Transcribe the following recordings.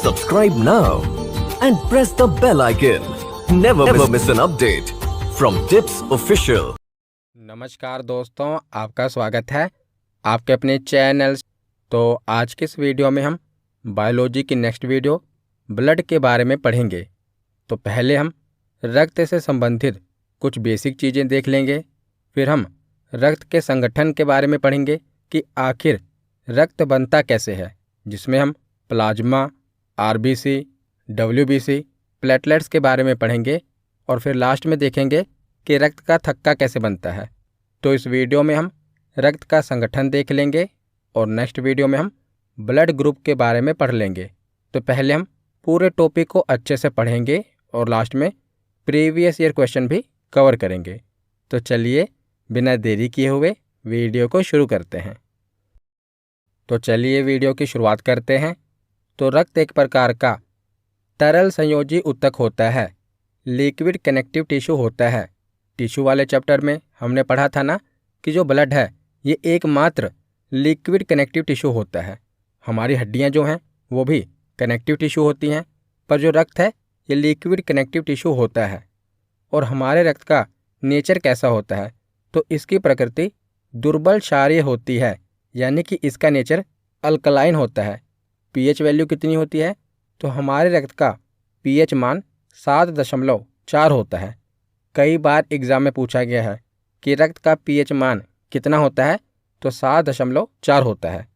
Subscribe now and press the bell icon. Never miss an update from Tips Official. नमस्कार दोस्तों, आपका स्वागत है आपके अपने चैनल। तो आज के इस वीडियो में हम बायोलॉजी की नेक्स्ट वीडियो ब्लड के बारे में पढ़ेंगे। तो पहले हम रक्त से संबंधित कुछ बेसिक चीज़ें देख लेंगे, फिर हम रक्त के संगठन के बारे में पढ़ेंगे कि आखिर रक्त बनता कैसे है, जिसमें हम प्लाज्मा, आरबीसी, डब्ल्यूबीसी, प्लेटलेट्स के बारे में पढ़ेंगे और फिर लास्ट में देखेंगे कि रक्त का थक्का कैसे बनता है। तो इस वीडियो में हम रक्त का संगठन देख लेंगे और नेक्स्ट वीडियो में हम ब्लड ग्रुप के बारे में पढ़ लेंगे। तो पहले हम पूरे टॉपिक को अच्छे से पढ़ेंगे और लास्ट में प्रीवियस ईयर क्वेश्चन भी कवर करेंगे। तो चलिए बिना देरी किए हुए वीडियो को शुरू करते हैं। तो चलिए वीडियो की शुरुआत करते हैं। तो रक्त एक प्रकार का तरल संयोजी ऊतक होता है, लिक्विड कनेक्टिव टिश्यू होता है। टिश्यू वाले चैप्टर में हमने पढ़ा था ना कि जो ब्लड है ये एकमात्र लिक्विड कनेक्टिव टिश्यू होता है। हमारी हड्डियां जो हैं वो भी कनेक्टिव टिश्यू होती हैं, पर जो रक्त है ये लिक्विड कनेक्टिव टिश्यू होता है। और हमारे रक्त का नेचर कैसा होता है, तो इसकी प्रकृति दुर्बल क्षारीय होती है, यानी कि इसका नेचर अल्कलाइन होता है। पीएच वैल्यू कितनी होती है, तो हमारे रक्त का पीएच मान 7.4 होता है। कई बार एग्ज़ाम में पूछा गया है कि रक्त का पीएच मान कितना होता है, तो 7.4 होता है।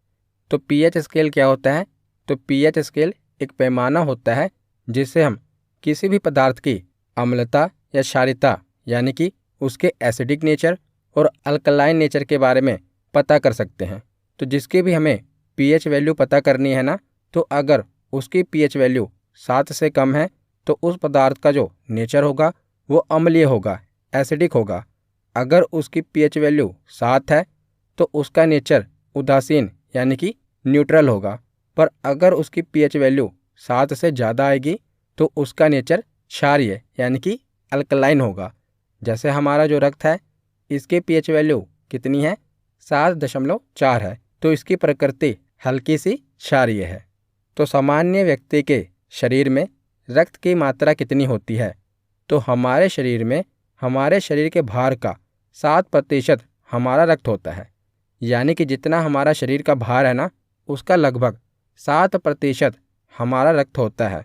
तो पीएच स्केल क्या होता है, तो पीएच स्केल एक पैमाना होता है जिससे हम किसी भी पदार्थ की अम्लता या क्षारीयता, यानी कि उसके एसिडिक नेचर और अल्कलाइन नेचर के बारे में पता कर सकते हैं। तो जिसकी भी हमें पीएच वैल्यू पता करनी है ना, तो अगर उसकी पीएच वैल्यू 7 से कम है तो उस पदार्थ का जो नेचर होगा वो अम्लीय होगा, एसिडिक होगा। अगर उसकी पीएच वैल्यू 7 है तो उसका नेचर उदासीन यानी कि न्यूट्रल होगा। पर अगर उसकी पीएच वैल्यू 7 से ज़्यादा आएगी तो उसका नेचर क्षारीय यानी कि अल्कलाइन होगा। जैसे हमारा जो रक्त है इसके पीएच वैल्यू कितनी है, 7.4 है, तो इसकी प्रकृति हल्की सी क्षारीय है। तो सामान्य व्यक्ति के शरीर में रक्त की मात्रा कितनी होती है, तो हमारे शरीर के भार का 7% हमारा रक्त होता है। यानी कि जितना हमारा शरीर का भार है ना, उसका लगभग 7% हमारा रक्त होता है।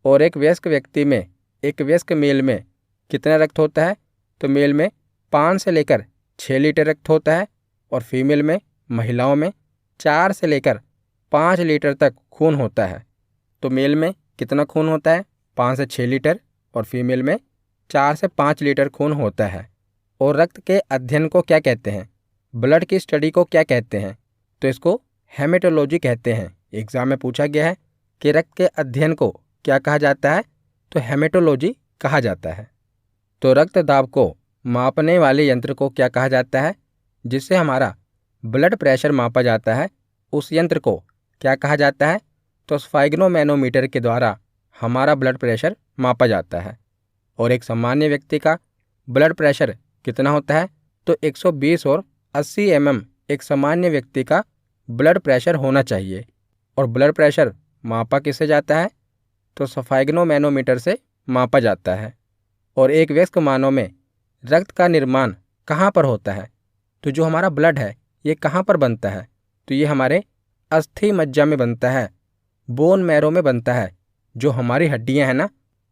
और एक वयस्क मेल में कितना रक्त होता है, तो मेल में 5 से लेकर 6 लीटर रक्त होता है और फीमेल में, महिलाओं में 4 से लेकर 5 लीटर तक खून होता है। तो मेल में कितना खून होता है, 5 से 6 लीटर, और फीमेल में 4 से 5 लीटर खून होता है। और रक्त के अध्ययन को क्या कहते हैं, ब्लड की स्टडी को क्या कहते हैं, तो इसको हेमेटोलॉजी कहते हैं। एग्जाम में पूछा गया है कि रक्त के अध्ययन को क्या कहा जाता है, तो हेमेटोलॉजी कहा जाता है। तो रक्त दाब को मापने वाले यंत्र को क्या कहा जाता है, जिससे हमारा ब्लड प्रेशर मापा जाता है, उस यंत्र को क्या कहा जाता है, तो स्फाइग्नोमैनोमीटर के द्वारा हमारा ब्लड प्रेशर मापा जाता है। और एक सामान्य व्यक्ति का ब्लड प्रेशर कितना होता है, तो 120 और 80 mm एक सामान्य व्यक्ति का ब्लड प्रेशर होना चाहिए। और ब्लड प्रेशर मापा किससे जाता है, तो स्फाइग्नोमैनोमीटर से मापा जाता है। और एक वयस्क मानव में रक्त का निर्माण कहाँ पर होता है, तो जो हमारा ब्लड है ये कहाँ पर बनता है, तो ये हमारे अस्थि मज्जा में बनता है, बोन मैरो में बनता है। जो हमारी हड्डियां हैं ना,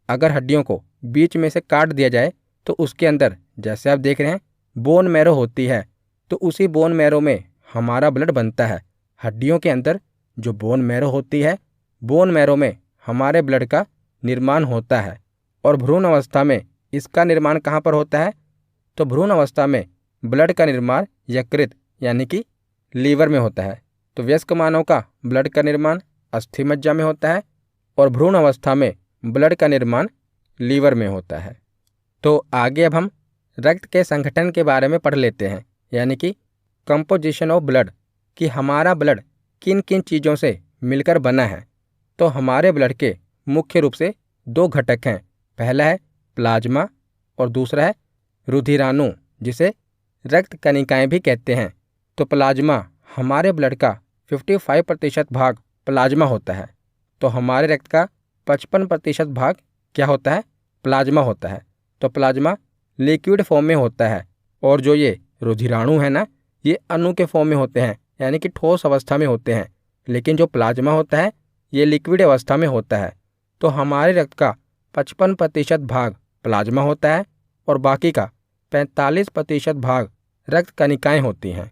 अगर हड्डियों को बीच में से काट दिया जाए तो उसके अंदर, जैसे आप देख रहे हैं, बोन मैरो होती है, तो उसी बोन मैरो में हमारा ब्लड बनता है। हड्डियों के अंदर जो बोन मैरो होती है, बोन मैरो में हमारे ब्लड का निर्माण होता है। और भ्रूण अवस्था में इसका निर्माण कहाँ पर होता है, तो भ्रूण अवस्था में ब्लड का निर्माण यकृत यानी कि लीवर में होता है। तो वयस्क मानव का ब्लड का निर्माण अस्थि मज्जा में होता है और भ्रूण अवस्था में ब्लड का निर्माण लीवर में होता है। तो आगे अब हम रक्त के संगठन के बारे में पढ़ लेते हैं, यानी कि कंपोजिशन ऑफ ब्लड, कि हमारा ब्लड किन किन चीज़ों से मिलकर बना है। तो हमारे ब्लड के मुख्य रूप से 2 घटक हैं। पहला है प्लाज्मा और दूसरा है रुधिराणु, जिसे रक्त कणिकाएं भी कहते हैं। तो प्लाज्मा, हमारे ब्लड का 55% भाग प्लाज्मा होता है। तो हमारे रक्त का 55% भाग क्या होता है? प्लाज्मा होता है। तो प्लाज्मा लिक्विड फॉर्म में होता है और जो ये रुधिराणु है ना, ये अणु के फॉर्म में होते हैं, यानी कि ठोस अवस्था में होते हैं। लेकिन जो प्लाज्मा होता है ये लिक्विड अवस्था में होता है। तो हमारे रक्त का 55% भाग प्लाज्मा होता है और बाकी का 45% भाग रक्त कणिकाएं होती हैं।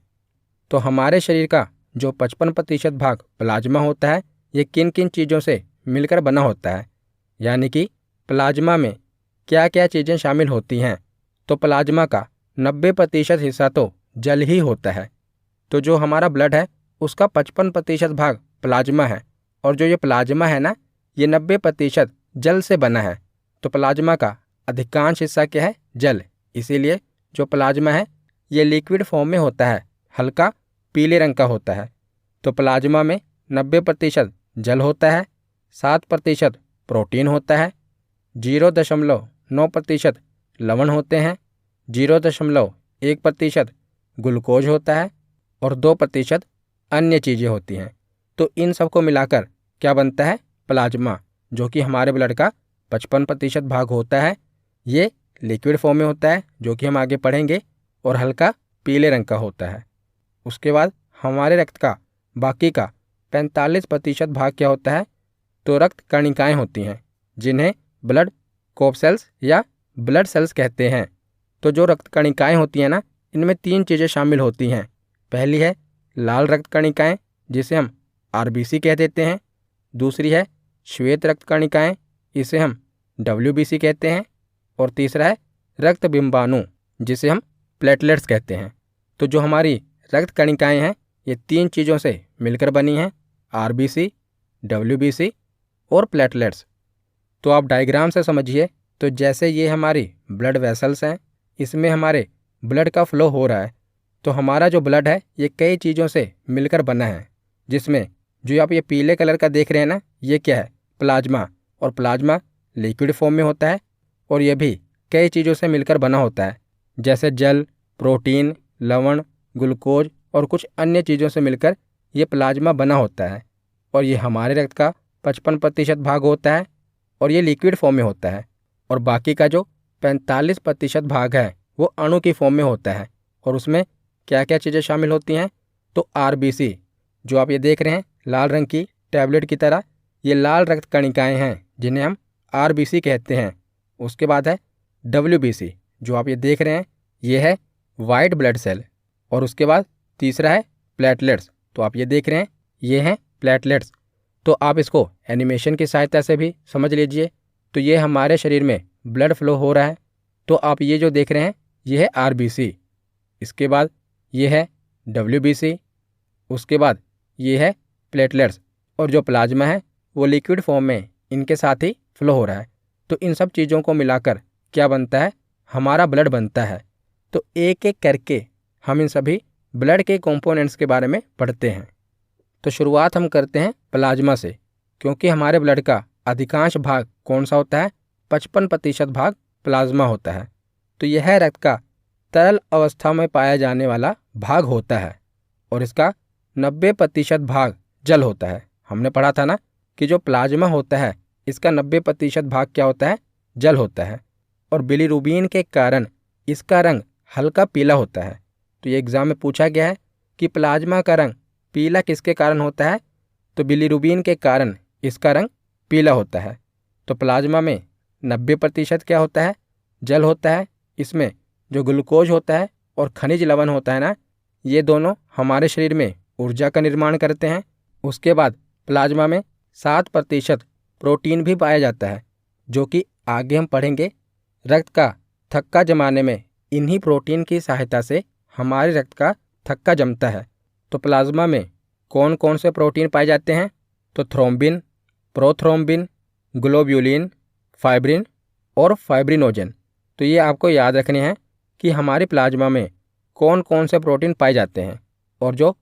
तो हमारे शरीर का जो 55% भाग प्लाज्मा होता है ये किन किन चीज़ों से मिलकर बना होता है, यानी कि प्लाज्मा में क्या क्या चीज़ें शामिल होती हैं। तो प्लाज्मा का 90% हिस्सा तो जल ही होता है। तो जो हमारा ब्लड है उसका 55% भाग प्लाज्मा है और जो ये प्लाज्मा है ना, ये 90% जल से बना है। तो प्लाज्मा का अधिकांश हिस्सा क्या है? जल। इसीलिए जो प्लाज्मा है ये लिक्विड फॉर्म में होता है, हल्का पीले रंग का होता है। तो प्लाज्मा में 90% जल होता है, 7% प्रोटीन होता है, 0.9% लवण होते हैं, 0.1% ग्लूकोज होता है और 2% अन्य चीज़ें होती हैं। तो इन सबको मिलाकर क्या बनता है? प्लाज्मा, जो कि हमारे ब्लड का 55% भाग होता है। ये लिक्विड फॉर्म में होता है, जो कि हम आगे पढ़ेंगे, और हल्का पीले रंग का होता है। उसके बाद हमारे रक्त का बाकी का 45% भाग क्या होता है? तो रक्त कणिकाएं होती हैं, जिन्हें ब्लड कोर्पसेल्स या ब्लड सेल्स कहते हैं। तो जो रक्त कणिकाएं होती हैं ना, इनमें 3 चीज़ें शामिल होती हैं। पहली है लाल रक्त कणिकाएं, जिसे हम आरबीसी कह देते हैं। दूसरी है श्वेत रक्त कणिकाएं, इसे हम डब्ल्यूबीसी कहते हैं। और तीसरा है रक्त बिंबाणु, जिसे हम प्लेटलेट्स कहते हैं। तो जो हमारी रक्त कणिकाएं हैं ये 3 चीज़ों से मिलकर बनी हैं, आरबीसी, डब्ल्यूबीसी और प्लेटलेट्स। तो आप डायग्राम से समझिए। तो जैसे ये हमारी ब्लड वेसल्स हैं, इसमें हमारे ब्लड का फ्लो हो रहा है। तो हमारा जो ब्लड है ये कई चीज़ों से मिलकर बना है, जिसमें जो आप ये पीले कलर का देख रहे हैं ना, ये क्या है? प्लाज्मा। और प्लाज्मा लिक्विड फॉर्म में होता है और ये भी कई चीज़ों से मिलकर बना होता है, जैसे जल, प्रोटीन, लवण, ग्लूकोज और कुछ अन्य चीज़ों से मिलकर ये प्लाज्मा बना होता है। और ये हमारे रक्त का 55% भाग होता है और ये लिक्विड फॉर्म में होता है। और बाकी का जो 45% भाग है वो अणु की फॉर्म में होता है। और उसमें क्या क्या चीज़ें शामिल होती हैं? तो आरबीसी, जो आप ये देख रहे हैं लाल रंग की टैबलेट की तरह, ये लाल रक्त कणिकाएं हैं, जिन्हें हम आरबीसी कहते हैं। उसके बाद है डब्ल्यूबीसी, जो आप ये देख रहे हैं, ये है वाइट ब्लड सेल। और उसके बाद तीसरा है प्लेटलेट्स, तो आप ये देख रहे हैं, ये हैं प्लेटलेट्स। तो आप इसको एनिमेशन की सहायता से भी समझ लीजिए। तो ये हमारे शरीर में ब्लड फ्लो हो रहा है। तो आप ये जो देख रहे हैं ये है आरबीसी, इसके बाद ये है डब्ल्यूबीसी, उसके बाद ये है प्लेटलेट्स, और जो प्लाज्मा है वो लिक्विड फॉर्म में इनके साथ ही फ्लो हो रहा है। तो इन सब चीज़ों को मिलाकर क्या बनता है? हमारा ब्लड बनता है। तो एक एक करके हम इन सभी ब्लड के कंपोनेंट्स के बारे में पढ़ते हैं। तो शुरुआत हम करते हैं प्लाज्मा से, क्योंकि हमारे ब्लड का अधिकांश भाग कौन सा होता है? 55% भाग प्लाज्मा होता है। तो यह रक्त का तरल अवस्था में पाया जाने वाला भाग होता है और इसका 90% भाग जल होता है। हमने पढ़ा था ना कि जो प्लाज्मा होता है इसका 90% भाग क्या होता है? जल होता है। और बिलीरुबिन के कारण इसका रंग हल्का पीला होता है। तो ये एग्जाम में पूछा गया है कि प्लाज्मा का रंग पीला किसके कारण होता है? तो बिलीरुबिन के कारण इसका रंग पीला होता है। तो प्लाज्मा में 90% क्या होता है? जल होता है। इसमें जो ग्लूकोज होता है और खनिज लवण होता है ना, ये दोनों हमारे शरीर में ऊर्जा का निर्माण करते हैं। उसके बाद प्लाज्मा में 7% प्रोटीन भी पाया जाता है, जो कि आगे हम पढ़ेंगे। रक्त का थक्का जमाने में इन्हीं प्रोटीन की सहायता से हमारे रक्त का थक्का जमता है। तो प्लाज्मा में कौन कौन से प्रोटीन पाए जाते हैं? तो थ्रोम्बिन, प्रोथ्रोम्बिन, ग्लोब्यूलिन, फाइब्रिन और फाइब्रिनोजन। तो ये आपको याद रखने हैं कि हमारे प्लाज्मा में कौन कौन से प्रोटीन पाए जाते हैं। और जो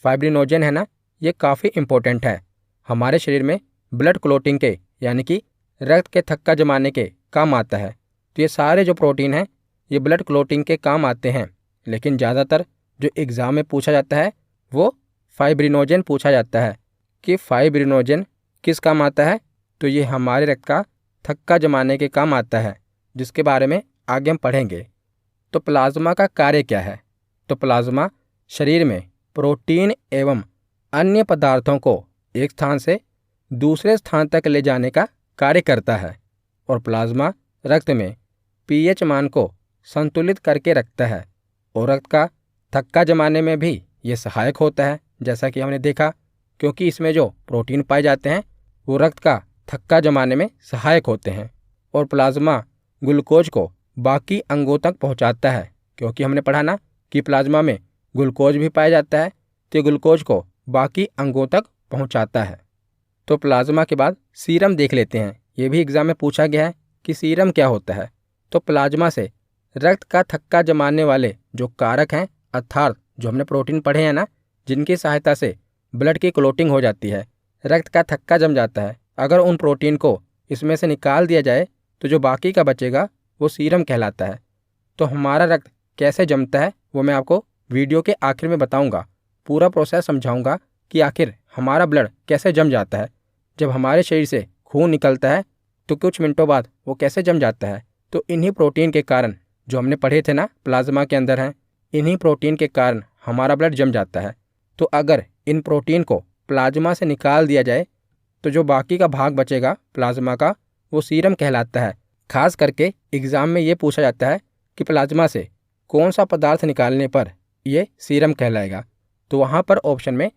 फाइब्रिनोजन है ना, ये काफ़ी इम्पोर्टेंट है, हमारे शरीर में ब्लड क्लोटिंग के, यानी कि रक्त के थक्का जमाने के काम आता है। तो ये सारे जो प्रोटीन हैं ये ब्लड क्लोटिंग के काम आते हैं। लेकिन ज़्यादातर जो एग्ज़ाम में पूछा जाता है वो फाइब्रिनोजन पूछा जाता है कि फाइब्रिनोजन किस काम आता है? तो ये हमारे रक्त का थक्का जमाने के काम आता है, जिसके बारे में आगे हम पढ़ेंगे। तो प्लाज्मा का कार्य क्या है? तो प्लाज्मा शरीर में प्रोटीन एवं अन्य पदार्थों को एक स्थान से दूसरे स्थान तक ले जाने का कार्य करता है और प्लाज्मा रक्त में पीएच मान को संतुलित करके रखता है और रक्त का थक्का जमाने में भी ये सहायक होता है, जैसा कि हमने देखा, क्योंकि इसमें जो प्रोटीन पाए जाते हैं वो रक्त का थक्का जमाने में सहायक होते हैं। और प्लाज्मा ग्लूकोज को बाकी अंगों तक पहुंचाता है, क्योंकि हमने पढ़ा ना कि प्लाज्मा में ग्लूकोज भी पाया जाता है, तो ग्लूकोज को बाकी अंगों तक पहुंचाता है। तो प्लाज्मा के बाद सीरम देख लेते हैं। ये भी एग्जाम में पूछा गया है कि सीरम क्या होता है। तो प्लाज्मा से रक्त का थक्का जमाने वाले जो कारक हैं, अर्थात जो हमने प्रोटीन पढ़े हैं ना, जिनकी सहायता से ब्लड की क्लोटिंग हो जाती है, रक्त का थक्का जम जाता है, अगर उन प्रोटीन को इसमें से निकाल दिया जाए तो जो बाकी का बचेगा वो सीरम कहलाता है। तो हमारा रक्त कैसे जमता है वो मैं आपको वीडियो के आखिर में बताऊंगा। पूरा प्रोसेस समझाऊंगा कि आखिर हमारा ब्लड कैसे जम जाता है। जब हमारे शरीर से खून निकलता है तो कुछ मिनटों बाद वो कैसे जम जाता है। तो इन्हीं प्रोटीन के कारण, जो हमने पढ़े थे ना प्लाज्मा के अंदर हैं, इन्हीं प्रोटीन के कारण हमारा ब्लड जम जाता है। तो अगर इन प्रोटीन को प्लाज्मा से निकाल दिया जाए तो जो बाकी का भाग बचेगा प्लाज्मा का, वो सीरम कहलाता है। खास करके एग्ज़ाम में ये पूछा जाता है कि प्लाज्मा से कौन सा पदार्थ निकालने पर ये सीरम कहलाएगा। तो वहाँ पर ऑप्शन में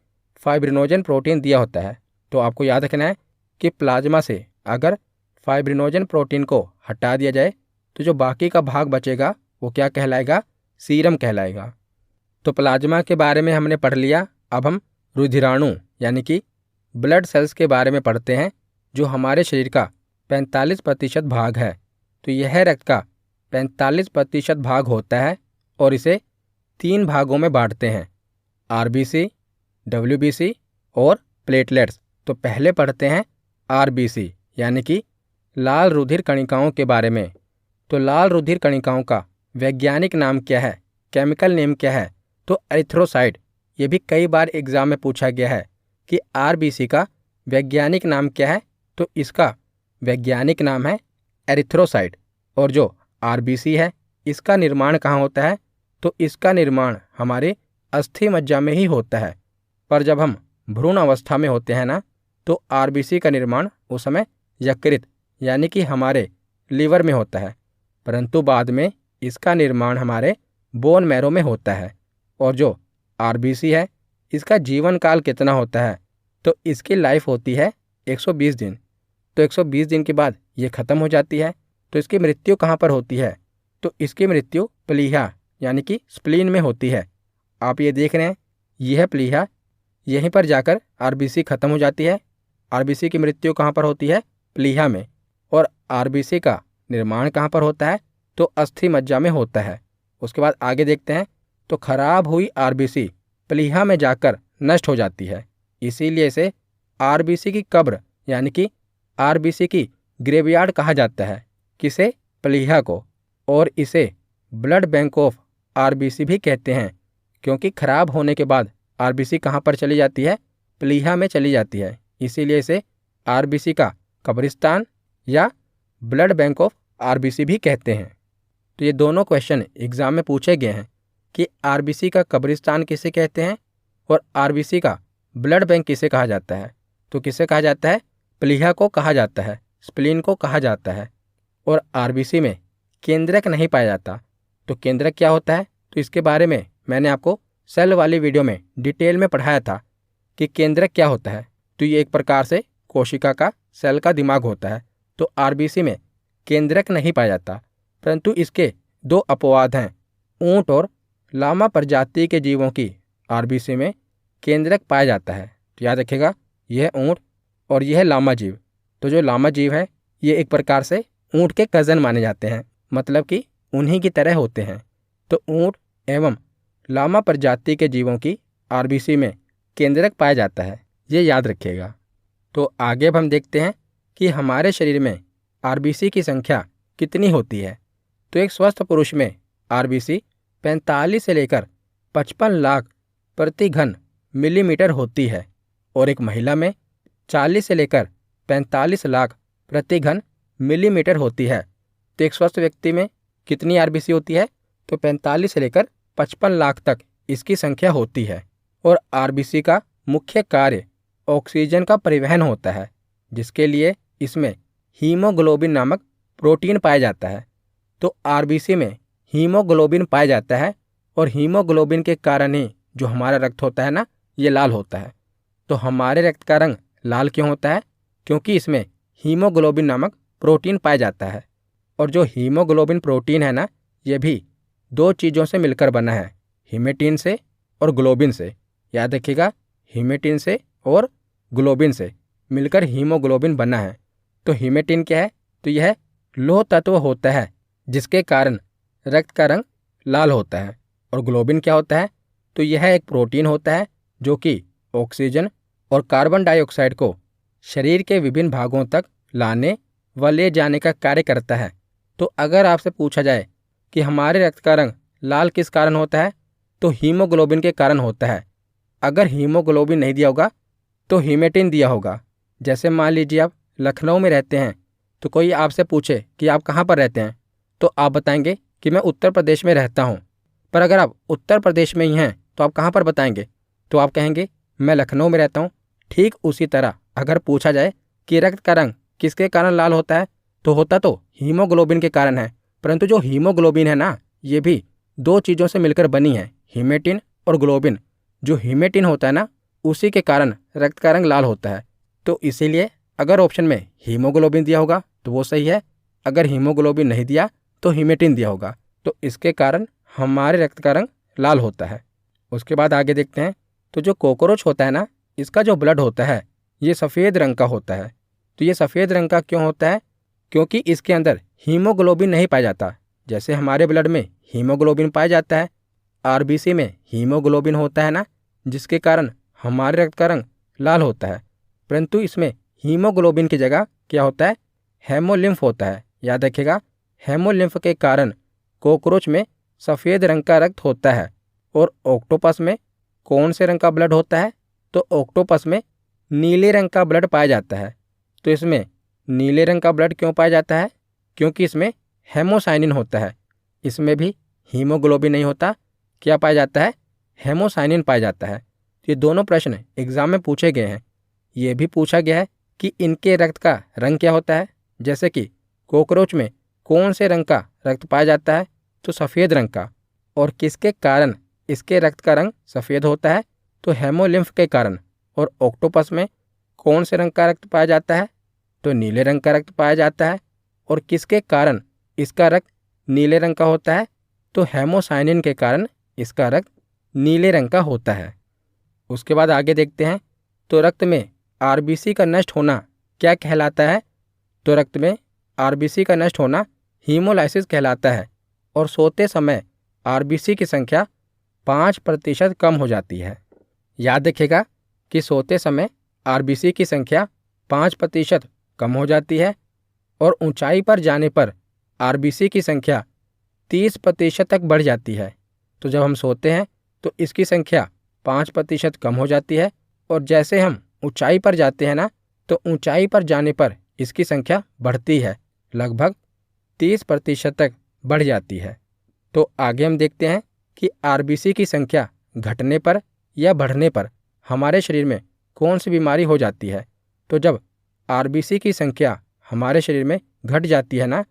फाइब्रिनोजन प्रोटीन दिया होता है। तो आपको याद रखना है कि प्लाज्मा से अगर फाइब्रिनोजन प्रोटीन को हटा दिया जाए तो जो बाकी का भाग बचेगा वो क्या कहलाएगा? सीरम कहलाएगा। तो प्लाज्मा के बारे में हमने पढ़ लिया। अब हम रुधिराणु यानी कि ब्लड सेल्स के बारे में पढ़ते हैं, जो हमारे शरीर का 45% भाग है। तो यह रक्त का 45% भाग होता है और इसे 3 भागों में बांटते हैं, आरबीसी, डब्ल्यूबीसी और प्लेटलेट्स। तो पहले पढ़ते हैं आरबीसी यानी कि लाल रुधिर कणिकाओं के बारे में। तो लाल रुधिर कणिकाओं का वैज्ञानिक नाम क्या है, केमिकल नेम क्या है? तो एरिथ्रोसाइट। ये भी कई बार एग्जाम में पूछा गया है कि आरबीसी का वैज्ञानिक नाम क्या है। तो इसका वैज्ञानिक नाम है एरिथ्रोसाइट। और जो आरबीसी है इसका निर्माण कहाँ होता है? तो इसका निर्माण हमारे अस्थि मज्जा में ही होता है। पर जब हम भ्रूण अवस्था में होते हैं ना, तो आरबीसी का निर्माण उस समय यकृत यानी कि हमारे लीवर में होता है, परंतु बाद में इसका निर्माण हमारे बोन मैरो में होता है। और जो आरबीसी है इसका जीवन काल कितना होता है? तो इसकी लाइफ होती है 120 दिन। तो 120 दिन के बाद ये ख़त्म हो जाती है। तो इसकी मृत्यु कहाँ पर होती है? तो इसकी मृत्यु प्लीहा यानी कि स्प्लीन में होती है। आप ये देख रहे हैं, यह प्लीहा, यहीं पर जाकर आरबीसी ख़त्म हो जाती है। आरबीसी की मृत्यु कहाँ पर होती है? प्लीहा में। और आरबीसी का निर्माण कहाँ पर होता है? तो अस्थि मज्जा में होता है। उसके बाद आगे देखते हैं। तो खराब हुई आरबीसी प्लीहा में जाकर नष्ट हो जाती है, इसीलिए इसे आरबीसी की कब्र यानी कि आरबीसी की ग्रेवयार्ड कहा जाता है। किसे? प्लीहा को। और इसे ब्लड बैंक ऑफ आरबीसी भी कहते हैं, क्योंकि खराब होने के बाद आरबीसी कहाँ पर चली जाती है? प्लीहा में चली जाती है, इसीलिए इसे आरबीसी का कब्रिस्तान या ब्लड बैंक ऑफ आरबीसी भी कहते हैं। तो ये दोनों क्वेश्चन एग्जाम में पूछे गए हैं कि आरबीसी का कब्रिस्तान किसे कहते हैं और आरबीसी का ब्लड बैंक किसे कहा जाता है। तो किसे कहा जाता है? प्लीहा को कहा जाता है, स्प्लीन को कहा जाता है। और आरबीसी में केंद्रक नहीं पाया जाता। तो केंद्रक क्या होता है? तो इसके बारे में मैंने आपको सेल वाली वीडियो में डिटेल में पढ़ाया था कि केंद्रक क्या होता है। तो ये एक प्रकार से कोशिका का, सेल का दिमाग होता है। तो आरबीसी में केंद्रक नहीं पाया जाता, परंतु इसके 2 अपवाद हैं। ऊंट और लामा प्रजाति के जीवों की आरबीसी में केंद्रक पाया जाता है। तो याद रखिएगा, यह ऊंट और यह लामा जीव। तो जो लामा जीव है ये एक प्रकार से ऊंट के कज़न माने जाते हैं, मतलब कि उन्हीं की तरह होते हैं। तो ऊंट एवं लामा प्रजाति के जीवों की आरबीसी में केंद्रक पाया जाता है, ये याद रखिएगा। तो आगे अब हम देखते हैं कि हमारे शरीर में आरबीसी की संख्या कितनी होती है। तो एक स्वस्थ पुरुष में आरबीसी 45 से लेकर 55 लाख प्रति घन मिलीमीटर होती है और एक महिला में 40 से लेकर 45 लाख प्रति घन मिलीमीटर होती है। तो एक स्वस्थ व्यक्ति में कितनी आरबीसी होती है? तो 45 से लेकर 55 लाख तक इसकी संख्या होती है। और आरबीसी का मुख्य कार्य ऑक्सीजन का परिवहन होता है, जिसके लिए इसमें हीमोग्लोबिन नामक प्रोटीन पाया जाता है। तो आरबीसी में हीमोग्लोबिन पाया जाता है और हीमोग्लोबिन के कारण ही जो हमारा रक्त होता है ना, ये लाल होता है। तो हमारे रक्त का रंग लाल क्यों होता है? क्योंकि इसमें हीमोग्लोबिन नामक प्रोटीन पाया जाता है। और जो हीमोग्लोबिन प्रोटीन है ना, ये भी दो चीज़ों से मिलकर बना है, हीमेटिन से और ग्लोबिन से। याद रखिएगा, हीमेटिन से और ग्लोबिन से मिलकर हीमोग्लोबिन बना है। तो हीमेटिन क्या है? तो यह लौह तत्व होता है जिसके कारण रक्त का रंग लाल होता है। और ग्लोबिन क्या होता है? तो यह एक प्रोटीन होता है जो कि ऑक्सीजन और कार्बन डाइऑक्साइड को शरीर के विभिन्न भागों तक लाने व ले जाने का कार्य करता है। तो अगर आपसे पूछा जाए कि हमारे रक्त का रंग लाल किस कारण होता है, तो हीमोग्लोबिन के कारण होता है। अगर हीमोग्लोबिन नहीं दिया होगा तो हीमेटिन दिया होगा। जैसे मान लीजिए आप लखनऊ में रहते हैं, तो कोई आपसे पूछे कि आप कहाँ पर रहते हैं, तो आप बताएंगे कि मैं उत्तर प्रदेश में रहता हूँ। पर अगर आप उत्तर प्रदेश में ही हैं तो आप कहाँ पर बताएंगे? तो आप कहेंगे मैं लखनऊ में रहता हूँ। ठीक उसी तरह अगर पूछा जाए कि रक्त का रंग किसके कारण लाल होता है, तो होता तो हीमोग्लोबिन के कारण है। परंतु जो हीमोग्लोबिन है ना, ये भी दो चीज़ों से मिलकर बनी है, हीमेटिन और ग्लोबिन। जो हीमेटिन होता है ना, उसी के कारण रक्त का रंग लाल होता है। तो इसीलिए अगर ऑप्शन में हीमोग्लोबिन दिया होगा तो वो सही है, अगर हीमोग्लोबिन नहीं दिया तो हीमेटिन दिया होगा। तो इसके कारण हमारे रक्त का रंग लाल होता है। उसके बाद आगे देखते हैं, तो जो कॉकरोच होता है ना, इसका जो ब्लड होता है ये सफ़ेद रंग का होता है। तो ये सफ़ेद रंग का क्यों होता है? क्योंकि इसके अंदर हीमोग्लोबिन नहीं पाया जाता। जैसे हमारे ब्लड में हीमोग्लोबिन पाया जाता है, आरबीसी में हीमोग्लोबिन होता है ना, जिसके कारण हमारे रक्त का रंग लाल होता है। परंतु इसमें हीमोग्लोबिन की जगह क्या होता है? हेमोलिम्फ होता है। याद रखिएगा, हेमोलिम्फ के कारण कॉकरोच में सफ़ेद रंग का रक्त होता है। और ऑक्टोपस में कौन से रंग का ब्लड होता है? तो ऑक्टोपस में नीले रंग का ब्लड पाया जाता है। तो इसमें नीले रंग का ब्लड क्यों पाया जाता है? क्योंकि इसमें हेमोसाइनिन होता है। इसमें भी हीमोग्लोबिन नहीं होता, क्या पाया जाता है? हेमोसाइनिन पाया जाता है। ये दोनों प्रश्न एग्जाम में पूछे गए हैं। ये भी पूछा गया है कि इनके रक्त का रंग क्या होता है। जैसे कि कॉकरोच में कौन से रंग का रक्त पाया जाता है? तो सफ़ेद रंग का। और किसके कारण इसके रक्त का रंग सफ़ेद होता है? तो हेमोलिम्फ के कारण। और ऑक्टोपस में कौन से रंग का रक्त पाया जाता है? तो नीले रंग का रक्त पाया जाता है। और किसके कारण इसका रक्त नीले रंग का होता है? तो हेमोसाइनिन के कारण इसका रक्त नीले रंग का होता है। उसके बाद आगे देखते हैं, तो रक्त में आरबीसी का नष्ट होना क्या कहलाता है? तो रक्त में आरबीसी का नष्ट होना हीमोलाइसिस कहलाता है। और सोते समय आरबीसी की संख्या 5% कम हो जाती है। याद रखिएगा कि सोते समय आरबीसी की संख्या 5% कम हो जाती है। और ऊंचाई पर जाने पर आरबीसी की संख्या 30% तक बढ़ जाती है। तो जब हम सोते हैं तो इसकी संख्या 5% कम हो जाती है। और जैसे हम ऊंचाई पर जाते हैं ना, तो ऊंचाई पर जाने पर इसकी संख्या बढ़ती है, लगभग 30% तक बढ़ जाती है। तो आगे हम देखते हैं कि आरबीसी की संख्या घटने पर या बढ़ने पर हमारे शरीर में कौन सी बीमारी हो जाती है। तो जब आरबीसी की संख्या हमारे शरीर में घट जाती है ना,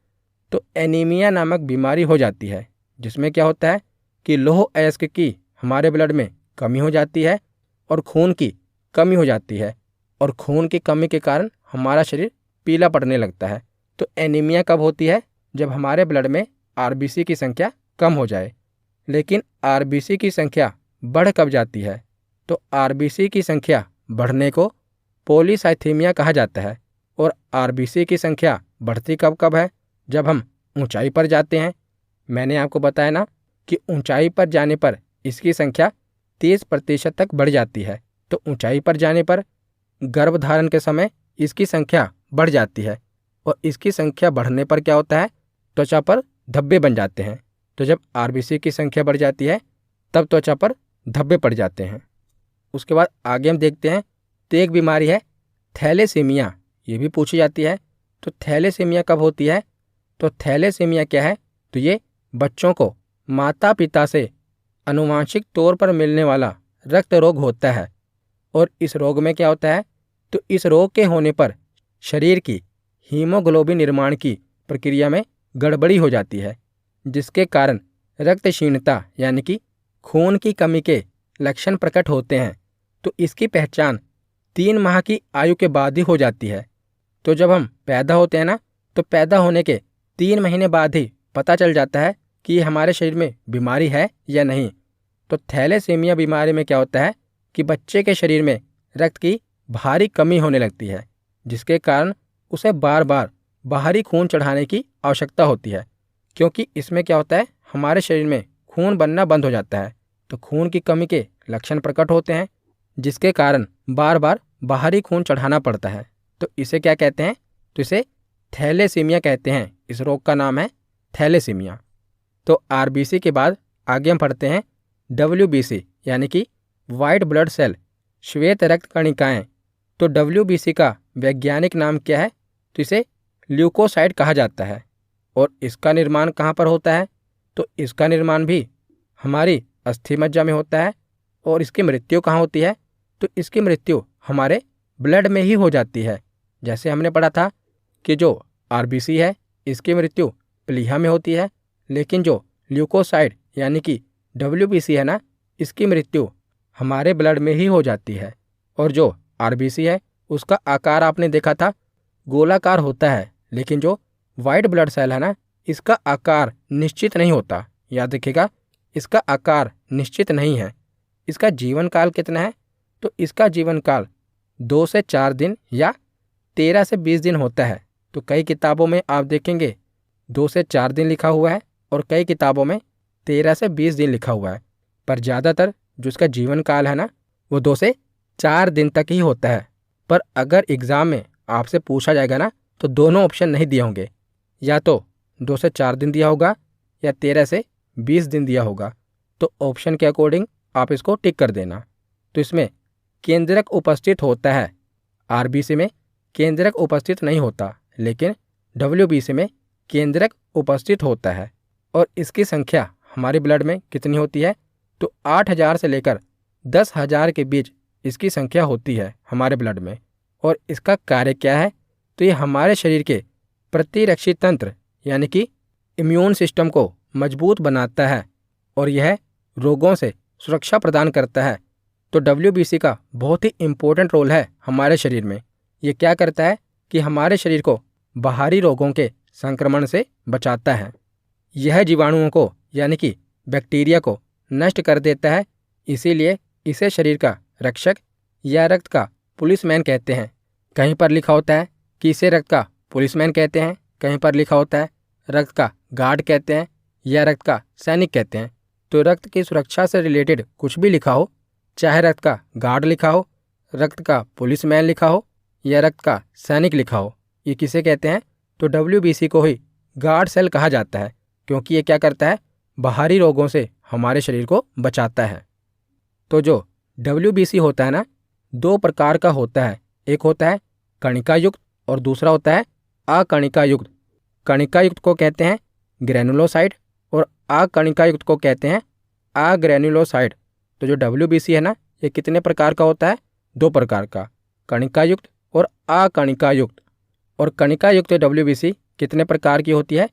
तो एनीमिया नामक बीमारी हो जाती है, जिसमें क्या होता है कि लौह अयस्क की हमारे ब्लड में कमी हो जाती है और खून की कमी हो जाती है। और खून की कमी के कारण हमारा शरीर पीला पड़ने लगता है। तो एनीमिया कब होती है? जब हमारे ब्लड में आरबीसी की संख्या कम हो जाए। लेकिन आरबीसी की संख्या बढ़ कब जाती है? तो आरबीसी की संख्या बढ़ने को पॉलीसाइथेमिया कहा जाता है। और आरबीसी की संख्या बढ़ती कब कब है? जब हम ऊंचाई पर जाते हैं। मैंने आपको बताया ना कि ऊंचाई पर जाने पर इसकी संख्या 30% तक बढ़ जाती है। तो ऊंचाई पर जाने पर गर्भधारण के समय इसकी संख्या बढ़ जाती है। और इसकी संख्या बढ़ने पर क्या होता है? त्वचा पर धब्बे बन जाते हैं। तो जब आरबीसी की संख्या बढ़ जाती है तब त्वचा पर धब्बे पड़ जाते हैं। उसके बाद आगे हम देखते हैं, तो एक बीमारी है थैलेसीमिया ये भी पूछी जाती है। तो थैलेसीमिया कब होती है? तो थैलेसीमिया क्या है? तो ये बच्चों को माता पिता से आनुवांशिक तौर पर मिलने वाला रक्त रोग होता है। और इस रोग में क्या होता है? तो इस रोग के होने पर शरीर की हीमोग्लोबिन निर्माण की प्रक्रिया में गड़बड़ी हो जाती है, जिसके कारण रक्तहीनता यानी कि खून की कमी के लक्षण प्रकट होते हैं। तो इसकी पहचान 3 माह की आयु के बाद ही हो जाती है। तो जब हम पैदा होते हैं ना, तो पैदा होने के 3 महीने बाद ही पता चल जाता है कि ये हमारे शरीर में बीमारी है या नहीं। तो थैलेसीमिया बीमारी में क्या होता है कि बच्चे के शरीर में रक्त की भारी कमी होने लगती है, जिसके कारण उसे बार बार बाहरी खून चढ़ाने की आवश्यकता होती है, क्योंकि इसमें क्या होता है, हमारे शरीर में खून बनना बंद हो जाता है। तो खून की कमी के लक्षण प्रकट होते हैं, जिसके कारण बार बार बाहरी खून चढ़ाना पड़ता है। तो इसे क्या कहते हैं? तो इसे थैलेसीमिया कहते हैं। इस रोग का नाम है थैलेसीमिया। तो आरबीसी के बाद आगे हम पढ़ते हैं डब्ल्यूबीसी यानी कि वाइट ब्लड सेल, श्वेत रक्त कणिकाएं। तो डब्ल्यूबीसी का वैज्ञानिक नाम क्या है? तो इसे ल्यूकोसाइट कहा जाता है। और इसका निर्माण कहाँ पर होता है? तो इसका निर्माण भी हमारी अस्थि मज्जा में होता है। और इसकी मृत्यु कहाँ होती है? तो इसकी मृत्यु हमारे ब्लड में ही हो जाती है। जैसे हमने पढ़ा था कि जो आरबीसी है इसकी मृत्यु प्लीहा में होती है, लेकिन जो ल्यूकोसाइट यानी कि डब्ल्यूबीसी है ना, इसकी मृत्यु हमारे ब्लड में ही हो जाती है। और जो आरबीसी है उसका आकार आपने देखा था गोलाकार होता है, लेकिन जो वाइट ब्लड सेल है ना, इसका आकार निश्चित नहीं होता। याद रखिएगा, इसका आकार निश्चित नहीं है। इसका जीवन काल कितना है? तो इसका जीवन काल 2 से 4 दिन या 13 से 20 दिन होता है। तो कई किताबों में आप देखेंगे 2 से 4 दिन लिखा हुआ है और कई किताबों में 13 से 20 दिन लिखा हुआ है, पर ज़्यादातर जो इसका जीवन काल है ना, वो 2 से 4 दिन तक ही होता है। पर अगर एग्ज़ाम में आपसे पूछा जाएगा ना, तो दोनों ऑप्शन नहीं दिए होंगे, या तो 2 से 4 दिन दिया होगा या 13 से 20 दिन दिया होगा। तो ऑप्शन के अकॉर्डिंग आप इसको टिक कर देना। तो इसमें केंद्रक उपस्थित होता है, आरबीसी में केंद्रक उपस्थित नहीं होता, लेकिन डब्ल्यूबीसी में केंद्रक उपस्थित होता है। और इसकी संख्या हमारे ब्लड में कितनी होती है? तो 8,000 से लेकर 10,000 के बीच इसकी संख्या होती है हमारे ब्लड में। और इसका कार्य क्या है? तो ये हमारे शरीर के प्रतिरक्षी तंत्र यानी कि इम्यून सिस्टम को मजबूत बनाता है और यह रोगों से सुरक्षा प्रदान करता है। तो डब्ल्यूबीसी का बहुत ही इम्पोर्टेंट रोल है हमारे शरीर में। ये क्या करता है कि हमारे शरीर को बाहरी रोगों के संक्रमण से बचाता है। यह जीवाणुओं को यानी कि बैक्टीरिया को नष्ट कर देता है, इसीलिए इसे शरीर का रक्षक या रक्त का पुलिसमैन कहते हैं। कहीं पर लिखा होता है कि इसे रक्त का पुलिसमैन कहते हैं, कहीं पर लिखा होता है रक्त का गार्ड कहते हैं या रक्त का सैनिक कहते हैं। तो रक्त की सुरक्षा से रिलेटेड कुछ भी लिखा हो, चाहे रक्त का गार्ड लिखा हो, रक्त का पुलिसमैन लिखा हो या रक्त का सैनिक लिखा हो, ये किसे कहते हैं? तो डब्ल्यूबीसी को ही गार्ड सेल कहा जाता है, क्योंकि ये क्या करता है? बाहरी रोगों से हमारे शरीर को बचाता है। तो जो डब्ल्यूबीसी होता है ना, 2 प्रकार का होता है। एक होता है कणिका युक्त और दूसरा होता है अकणिका युक्त। कणिका युक्त को कहते हैं ग्रेनुलोसाइट और अकणिका युक्त को कहते हैं अग्रेनुलोसाइट। तो जो डब्ल्यूबीसी है ना, ये कितने प्रकार का होता है? 2 प्रकार का, कणिका युक्त और अकणिका युक्त। और कणिका युक्त डब्ल्यूबीसी कितने प्रकार की होती है?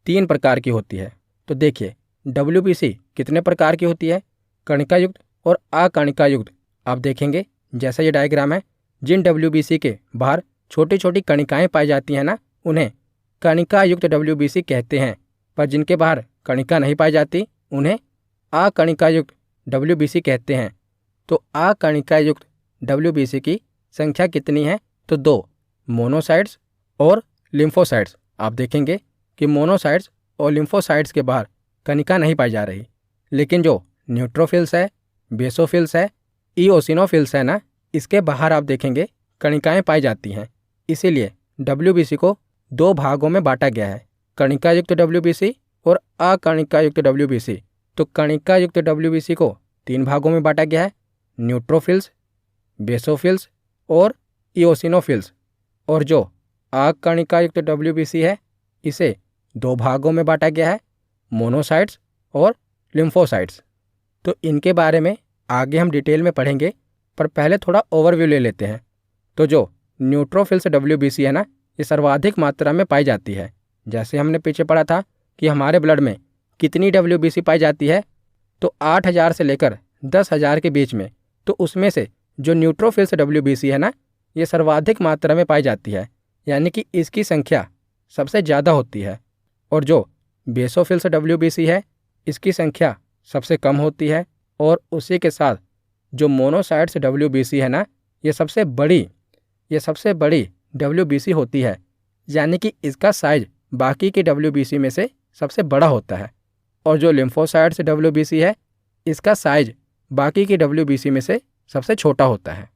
3 प्रकार की होती है। तो देखिए डब्ल्यूबीसी कितने प्रकार की होती है, कणिका युक्त और अकणिका युक्त। आप देखेंगे जैसा ये डायग्राम है, जिन डब्ल्यूबीसी के बाहर छोटी छोटी कणिकाएं पाई जाती हैं ना, उन्हें कणिका युक्त डब्ल्यूबीसी कहते हैं। पर जिनके बाहर कणिका नहीं पाई जाती, उन्हें अकणिका युक्त डब्ल्यूबीसी कहते हैं। तो अकणिका युक्त डब्ल्यूबीसी की संख्या कितनी है? तो 2, मोनोसाइट्स और लिम्फोसाइट्स। आप देखेंगे कि मोनोसाइट्स और लिम्फोसाइट्स के बाहर कणिका नहीं पाई जा रही, लेकिन जो न्यूट्रोफिल्स है, बेसोफिल्स है, इओसिनोफिल्स है ना, इसके बाहर आप देखेंगे कणिकाएं पाई जाती हैं। इसीलिए डब्ल्यूबीसी को 2 भागों में बांटा गया है, कणिका युक्त डब्ल्यूबीसी और अकणिका युक्त डब्ल्यूबीसी। तो कणिका युक्त डब्ल्यूबीसी को 3 भागों में बांटा गया है, न्यूट्रोफिल्स, बेसोफिल्स और इओसिनोफिल्स। और जो आग कणिका युक्त WBC है इसे दो भागों में बांटा गया है, मोनोसाइट्स और लिम्फोसाइट्स। तो इनके बारे में आगे हम डिटेल में पढ़ेंगे, पर पहले थोड़ा ओवरव्यू ले लेते हैं। तो जो न्यूट्रोफिल्स WBC है ना, ये सर्वाधिक मात्रा में पाई जाती है। जैसे हमने पीछे पढ़ा था कि हमारे ब्लड में कितनी WBC पाई जाती है, तो 8,000 से लेकर 10,000 के बीच में। तो उसमें से जो न्यूट्रोफिल्स WBC है ना, ये सर्वाधिक मात्रा में पाई जाती है, यानी कि इसकी संख्या सबसे ज़्यादा होती है। और जो बेसोफिल्स WBC है इसकी संख्या सबसे कम होती है। और उसी के साथ जो मोनोसाइट्स WBC है ना, ये सबसे बड़ी WBC होती है, यानी कि इसका साइज बाकी के WBC में से सबसे बड़ा होता है। और जो लिम्फोसाइट्स WBC है इसका साइज बाकी के WBC में से सबसे छोटा होता है।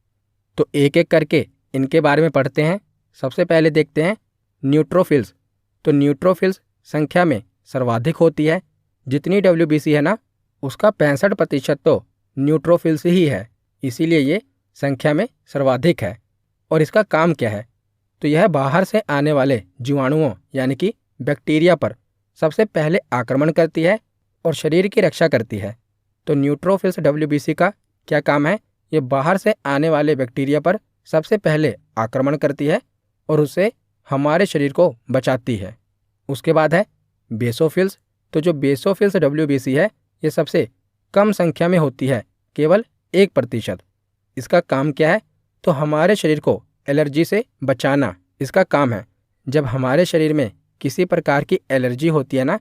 तो एक एक करके इनके बारे में पढ़ते हैं। सबसे पहले देखते हैं न्यूट्रोफिल्स। तो न्यूट्रोफिल्स संख्या में सर्वाधिक होती है। जितनी WBC है ना, उसका 65% तो न्यूट्रोफिल्स ही है, इसीलिए ये संख्या में सर्वाधिक है। और इसका काम क्या है, तो यह बाहर से आने वाले जीवाणुओं यानी कि बैक्टीरिया पर सबसे पहले आक्रमण करती है और शरीर की रक्षा करती है। तो न्यूट्रोफिल्स WBC का क्या काम है, ये बाहर से आने वाले बैक्टीरिया पर सबसे पहले आक्रमण करती है और उससे हमारे शरीर को बचाती है। उसके बाद है बेसोफिल्स। तो जो बेसोफिल्स WBC है ये सबसे कम संख्या में होती है, केवल 1%। इसका काम क्या है, तो हमारे शरीर को एलर्जी से बचाना इसका काम है। जब हमारे शरीर में किसी प्रकार की एलर्जी होती है ना,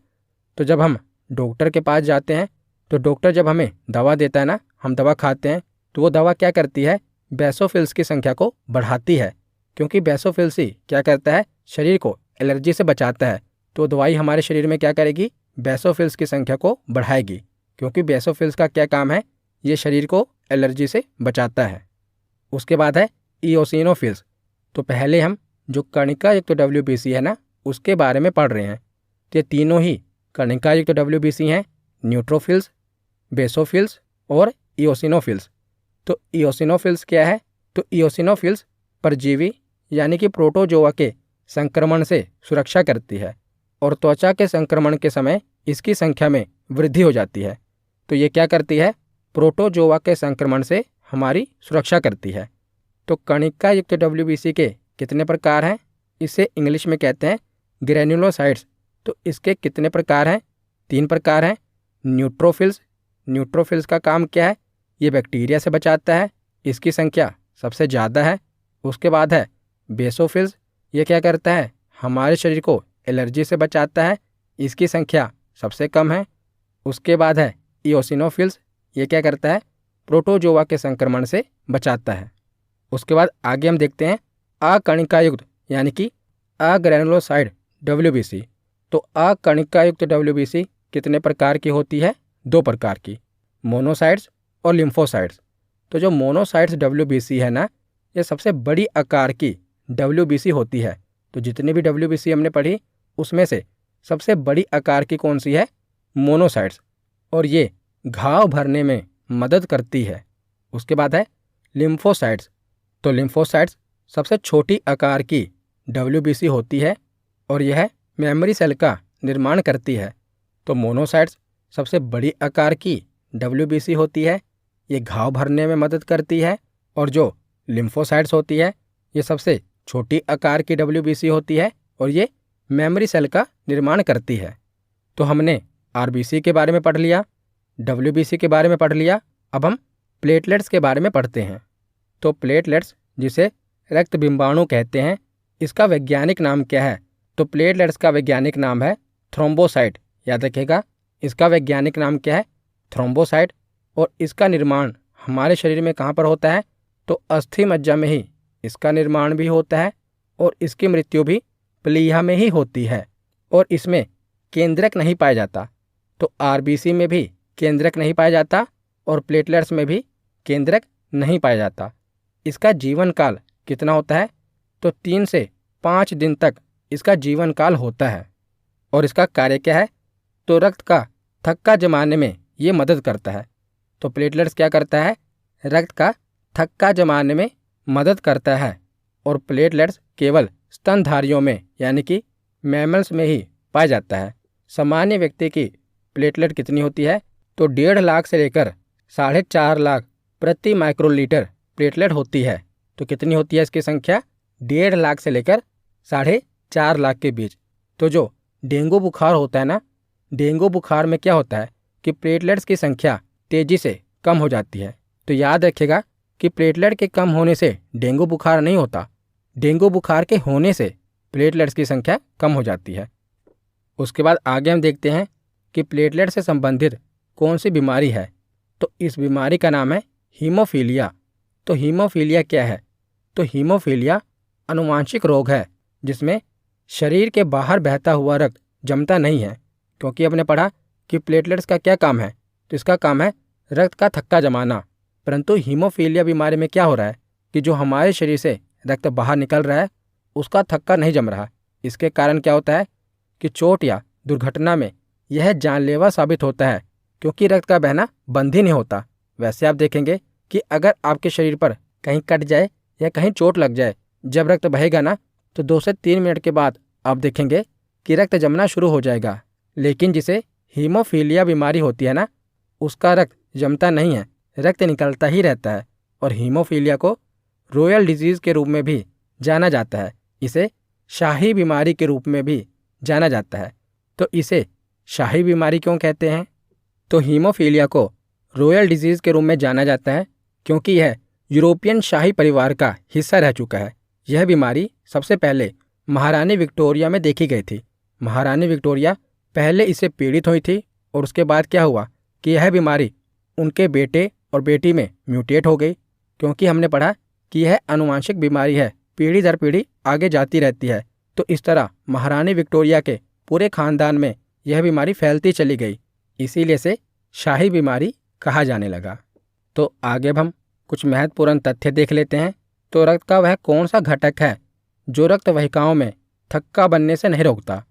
तो जब हम डॉक्टर के पास जाते हैं, तो डॉक्टर जब हमें दवा देता है ना, हम दवा खाते हैं, तो वो दवा क्या करती है, बेसोफिल्स की संख्या को बढ़ाती है। क्योंकि बेसोफिल्स ही क्या करता है, शरीर को एलर्जी से बचाता है। तो दवाई हमारे शरीर में क्या करेगी, बेसोफिल्स की संख्या को बढ़ाएगी। क्योंकि बेसोफिल्स का क्या काम है, ये शरीर को एलर्जी से बचाता है। उसके बाद है इओसिनोफिल्स। तो पहले हम जो कणिका युक्त WBC है ना, उसके बारे में पढ़ रहे हैं। तो ये तीनों ही कणिका युक्त WBC हैं, न्यूट्रोफिल्स, बेसोफिल्स और इओसिनोफिल्स। तो इओसिनोफिल्स क्या है, तो इओसिनोफिल्स परजीवी यानी कि प्रोटोजोआ के संक्रमण से सुरक्षा करती है और त्वचा के संक्रमण के समय इसकी संख्या में वृद्धि हो जाती है। तो ये क्या करती है, प्रोटोजोआ के संक्रमण से हमारी सुरक्षा करती है। तो कणिका युक्त WBC के कितने प्रकार हैं, इसे इंग्लिश में कहते हैं ग्रेन्युलोसाइट्स। तो इसके कितने प्रकार हैं, 3 प्रकार हैं। न्यूट्रोफिल्स। न्यूट्रोफिल्स का काम क्या है, ये बैक्टीरिया से बचाता है, इसकी संख्या सबसे ज़्यादा है। उसके बाद है बेसोफिल्स। ये क्या करता है, हमारे शरीर को एलर्जी से बचाता है, इसकी संख्या सबसे कम है। उसके बाद है इओसिनोफिल्स। ये क्या करता है, प्रोटोजोआ के संक्रमण से बचाता है। उसके बाद आगे हम देखते हैं अकणिका युक्त यानी कि अग्रैनुलोसाइड WBC। तो अकणिका युक्त WBC कितने प्रकार की होती है, 2 प्रकार की, मोनोसाइट्स और लिम्फोसाइट्स। तो जो मोनोसाइट्स WBC है ना, ये सबसे बड़ी आकार की WBC होती है। तो जितनी भी WBC हमने पढ़ी उसमें से सबसे बड़ी आकार की कौन सी है, मोनोसाइट्स। और ये घाव भरने में मदद करती है। उसके बाद है लिम्फोसाइट्स। तो लिम्फोसाइट्स सबसे छोटी आकार की WBC होती है और यह मेमोरी सेल का निर्माण करती है। तो मोनोसाइट्स सबसे बड़ी आकार की WBC होती है, ये घाव भरने में मदद करती है। और जो लिम्फोसाइट्स होती है ये सबसे छोटी आकार की WBC होती है और ये मेमोरी सेल का निर्माण करती है। तो हमने RBC के बारे में पढ़ लिया, WBC के बारे में पढ़ लिया। अब हम प्लेटलेट्स के बारे में पढ़ते हैं। तो प्लेटलेट्स, जिसे रक्त बिंबाणु कहते हैं, इसका वैज्ञानिक नाम क्या है, तो प्लेटलेट्स का वैज्ञानिक नाम है थ्रोम्बोसाइट। याद रखिएगा, इसका वैज्ञानिक नाम क्या है, थ्रोम्बोसाइट। और इसका निर्माण हमारे शरीर में कहाँ पर होता है, तो अस्थि मज्जा में ही इसका निर्माण भी होता है और इसकी मृत्यु भी प्लीहा में ही होती है। और इसमें केंद्रक नहीं पाया जाता। तो RBC में भी केंद्रक नहीं पाया जाता और प्लेटलेट्स में भी केंद्रक नहीं पाया जाता। इसका जीवन काल कितना होता है, तो 3 से 5 दिन तक इसका जीवन काल होता है। और इसका कार्य क्या है, तो रक्त का थक्का जमाने में ये मदद करता है। तो प्लेटलेट्स क्या करता है, रक्त का थक्का जमाने में मदद करता है। और प्लेटलेट्स केवल स्तनधारियों में यानी कि मैमल्स में ही पाया जाता है। सामान्य व्यक्ति की प्लेटलेट कितनी होती है? तो 1.5 लाख से लेकर 4.5 लाख प्रति माइक्रोलीटर प्लेटलेट होती है। तो कितनी होती है इसकी संख्या? 1.5 लाख से लेकर 4.5 लाख के बीच। तो जो डेंगू बुखार होता है ना, डेंगू बुखार में क्या होता है कि प्लेटलेट्स की संख्या तेजी से कम हो जाती है। तो याद रखिएगा कि प्लेटलेट के कम होने से डेंगू बुखार नहीं होता, डेंगू बुखार के होने से प्लेटलेट्स की संख्या कम हो जाती है। उसके बाद आगे हम देखते हैं कि प्लेटलेट से संबंधित कौन सी बीमारी है। तो इस बीमारी का नाम है हीमोफीलिया। तो हीमोफीलिया क्या है? तो हीमोफीलिया आनुवांशिक रोग है जिसमें शरीर के बाहर बहता हुआ रक्त जमता नहीं है। क्योंकि हमने पढ़ा कि प्लेटलेट्स का क्या काम है? तो इसका काम है रक्त का थक्का जमाना। परंतु हीमोफीलिया बीमारी में क्या हो रहा है कि जो हमारे शरीर से रक्त बाहर निकल रहा है उसका थक्का नहीं जम रहा। इसके कारण क्या होता है कि चोट या दुर्घटना में यह जानलेवा साबित होता है, क्योंकि रक्त का बहना बंद ही नहीं होता। वैसे आप देखेंगे कि अगर आपके शरीर पर कहीं कट जाए या कहीं चोट लग जाए, जब रक्त बहेगा ना तो 2 से 3 मिनट के बाद आप देखेंगे कि रक्त जमना शुरू हो जाएगा। लेकिन जिसे हीमोफीलिया बीमारी होती है ना, उसका रक्त जमता नहीं है, रक्त निकलता ही रहता है। और हीमोफीलिया को रॉयल डिजीज़ के रूप में भी जाना जाता है। इसे शाही बीमारी के रूप में भी जाना जाता है। तो इसे शाही बीमारी क्यों कहते हैं? तो हीमोफीलिया को रॉयल डिजीज़ के रूप में जाना जाता है क्योंकि यह यूरोपियन शाही परिवार का हिस्सा रह चुका है। यह बीमारी सबसे पहले महारानी विक्टोरिया में देखी गई थी। महारानी विक्टोरिया पहले इससे पीड़ित हुई थी और उसके बाद क्या हुआ कि यह बीमारी उनके बेटे और बेटी में म्यूटेट हो गई। क्योंकि हमने पढ़ा कि यह आनुवांशिक बीमारी है, पीढ़ी दर पीढ़ी आगे जाती रहती है। तो इस तरह महारानी विक्टोरिया के पूरे खानदान में यह बीमारी फैलती चली गई, इसीलिए इसे शाही बीमारी कहा जाने लगा। तो आगे अब हम कुछ महत्वपूर्ण तथ्य देख लेते हैं। तो रक्त का वह कौन सा घटक है जो रक्त वाहिकाओं में थक्का बनने से नहीं रोकता?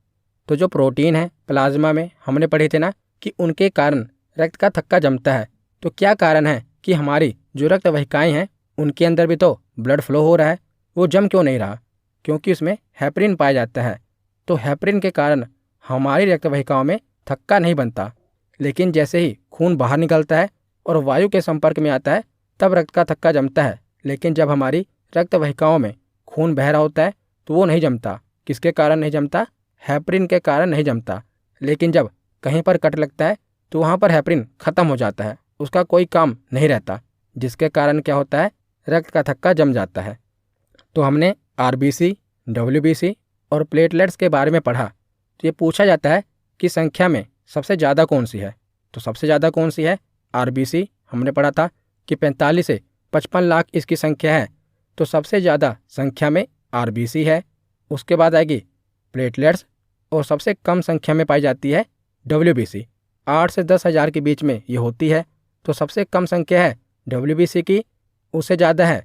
तो जो प्रोटीन है प्लाज्मा में, हमने पढ़े थे ना कि उनके कारण रक्त का थक्का जमता है। तो क्या कारण है कि हमारी जो रक्त वाहिकाएं हैं उनके अंदर भी तो ब्लड फ्लो हो रहा है, वो जम क्यों नहीं रहा? क्योंकि उसमें हेपरिन पाया जाता है। तो हेपरिन के कारण हमारी रक्त वाहिकाओं में थक्का नहीं बनता। लेकिन जैसे ही खून बाहर निकलता है और वायु के संपर्क में आता है तब रक्त का थक्का जमता है। लेकिन जब हमारी रक्त वाहिकाओं में खून बह रहा होता है तो वो नहीं जमता। किसके कारण नहीं जमता? हेपरिन के कारण नहीं जमता। लेकिन जब कहीं पर कट लगता है तो वहाँ पर हेपरिन खत्म हो जाता है, उसका कोई काम नहीं रहता, जिसके कारण क्या होता है? रक्त का थक्का जम जाता है। तो हमने आरबीसी, डब्ल्यूबीसी और प्लेटलेट्स के बारे में पढ़ा। तो ये पूछा जाता है कि संख्या में सबसे ज़्यादा कौन सी है? तो सबसे ज़्यादा कौन सी है? आरबीसी। हमने पढ़ा था कि 45 से 55 लाख इसकी संख्या है। तो सबसे ज़्यादा संख्या में आरबीसी है। उसके बाद आएगी प्लेटलेट्स और सबसे कम संख्या में पाई जाती है डब्ल्यूबीसी। 8 से 10 हज़ार के बीच में ये होती है। तो सबसे कम संख्या है डब्ल्यूबीसी की, उससे ज़्यादा है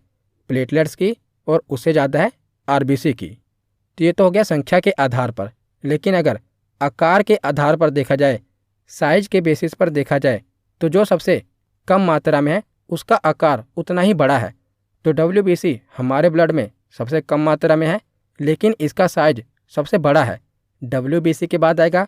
प्लेटलेट्स की और उससे ज़्यादा है आरबीसी की। तो ये तो हो गया संख्या के आधार पर। लेकिन अगर आकार के आधार पर देखा जाए, साइज के बेसिस पर देखा जाए, तो जो सबसे कम मात्रा में है उसका आकार उतना ही बड़ा है। तो डब्ल्यूबीसी हमारे ब्लड में सबसे कम मात्रा में है लेकिन इसका साइज सबसे बड़ा है। डब्ल्यूबीसी के बाद आएगा